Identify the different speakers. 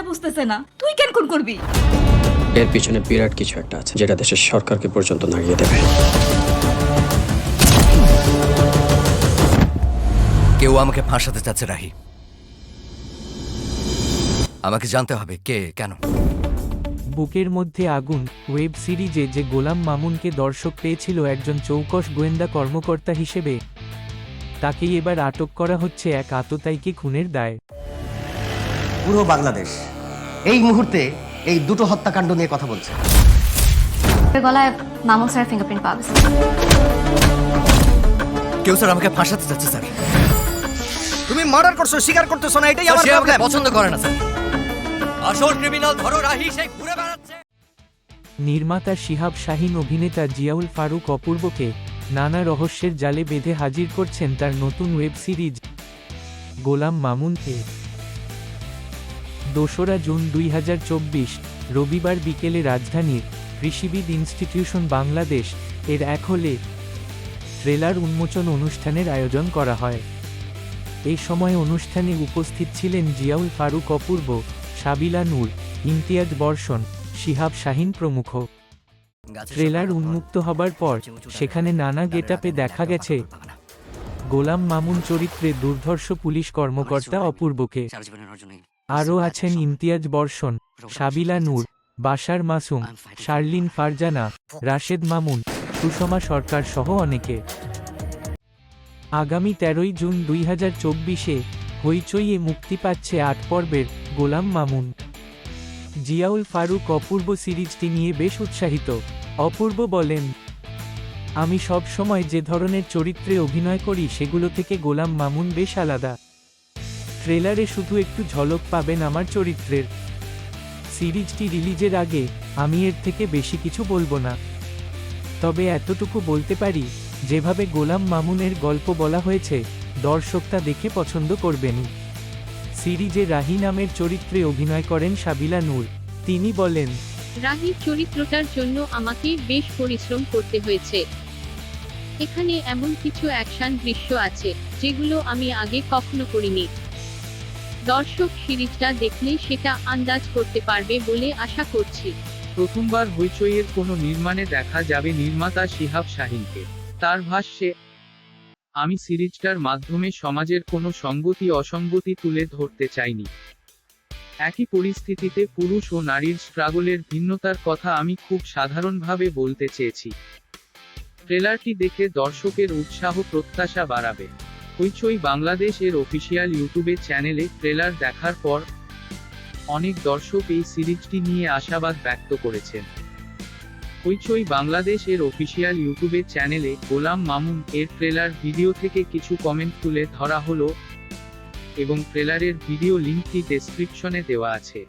Speaker 1: বুঝতেছে না, তুই কেন খুন করবি?
Speaker 2: এর পিছনে বিরাট কিছু একটা আছে যেটা দেশের সরকারকে পর্যন্ত নাড়িয়ে দেবে।
Speaker 3: কেউ আমাকে ফাঁসাতে চাচ্ছে রাহি। আমাকে জানতে হবে কে, কেন।
Speaker 4: বুকের মধ্যে আগুন ওয়েব সিরিজে যে গোলাম মামুনকে দর্শক পেয়েছিল একজন চৌকস গোয়েন্দা কর্মকর্তা হিসেবে, তাকেই এবার আটক করা হচ্ছে এক আততায়ীকে খুনের দায়।
Speaker 5: পুরো বাংলাদেশ এই মুহূর্তে এই দুটো হত্যাকাণ্ড নিয়ে কথা বলছে।
Speaker 6: গলায় মামুন স্যারের ফিঙ্গারপ্রিন্ট পাওয়া গেছে।
Speaker 3: কেউ স্যার আমাকে ফাঁসাতে চাচ্ছে স্যার।
Speaker 5: তুমি মার্ডার করছো, স্বীকার করতেছো না, এটাই আমার
Speaker 3: সে আমাকে
Speaker 5: প্রবলেম।
Speaker 3: পছন্দ করে না স্যার। আসল ক্রিমিনাল ধরো রাহি, সেই ঘুরে বেড়াচ্ছে।
Speaker 4: নির্মাতা শিহাব শাহীন অভিনেতা জিয়াউল ফারুক অপূর্বকে নানা রহস্যের জালে বেঁধে হাজির করছেন তার নতুন ওয়েব সিরিজ গোলাম মামুন-এ। 2রা জুন 2024 রবিবার বিকেলে রাজধানীর কৃষিবিদ ইনস্টিটিউশন বাংলাদেশ এর এক হলে ট্রেলার উন্মোচন অনুষ্ঠানের আয়োজন করা হয়। এই সময় অনুষ্ঠানে উপস্থিত ছিলেন জিয়াউল ফারুক অপূর্ব, সাবিলা নূর, ইমতিয়াজ বর্ষণ, শিহাব শাহীন প্রমুখ। ট্রেলার উন্মুক্ত হবার পর সেখানে নানা গেটআপে দেখা গেছে গোলাম মামুন চরিত্রে দুর্ধর্ষ পুলিশ কর্মকর্তা অপূর্বকে। আরও আছেন ইমতিয়াজ বর্ষণ, সাবিলা নূর, বাশার মাসুম, শার্লিন ফারজানা, রাশেদ মামুন, সুষমা সরকার সহ অনেকে। আগামী 13ই জুন 2024 হইচইয়ে মুক্তি পাচ্ছে 8 পর্বের গোলাম মামুন। জিয়াউল ফারুক অপূর্ব সিরিজটি নিয়ে বেশ উৎসাহিত। অপূর্ব বলেন, আমি সব সময় যে ধরনের চরিত্রে অভিনয় করি সেগুলো থেকে গোলাম মামুন বেশ আলাদা। ট্রেলারে শুধু একটু ঝলক পাবেন আমার চরিত্রের। সিরিজটি রিলিজের আগে আমি এর থেকে বেশি কিছু বলবো না, তবে এতটুকু বলতে পারি যেভাবে গোলাম মামুনের গল্প বলা হয়েছে দর্শক তা দেখে পছন্দ করবেন। সিরিজে রাহি নামের চরিত্রে অভিনয় করেন সাবিলা নূর। তিনি বলেন,
Speaker 7: রাহির চরিত্রটার জন্য আমাকে বেশ পরিশ্রম করতে হয়েছে। এখানে এমন কিছু অ্যাকশন দৃশ্য আছে যেগুলো আমি আগে কখনো করিনি। দর্শক সিরিজটা দেখলে সেটা আন্দাজ করতে পারবে বলে আশা করছি।
Speaker 8: প্রথমবার হইচইয়ের কোনো নির্মাণে দেখা যাবে নির্মাতা শিহাব শাহীনকে। তার ভাষ্যে, আমি সিরিজটার মাধ্যমে সমাজের কোনো সঙ্গতি অসঙ্গতি তুলে ধরতে চাইনি। একই পরিস্থিতিতে পুরুষ ও নারীর স্ট্রাগলের ভিন্নতার কথা আমি খুব সাধারণভাবে বলতে চেয়েছি। ট্রেলারটি দেখে দর্শকের উৎসাহ প্রত্যাশা বাড়াবে। হইচই বাংলাদেশ এর অফিসিয়াল ইউটিউবে চ্যানেলে ট্রেলার দেখার পর অনেক দর্শক এই সিরিজটি নিয়ে আশাবাদ ব্যক্ত করেছেন। হইচই বাংলাদেশ এর অফিসিয়াল ইউটিউবে চ্যানেলে গোলাম মামুন এর ট্রেলার ভিডিও থেকে কিছু কমেন্ট তুলে ধরা হলো এবং ট্রেলারের ভিডিও লিঙ্কটি ডেসক্রিপশনে দেওয়া আছে।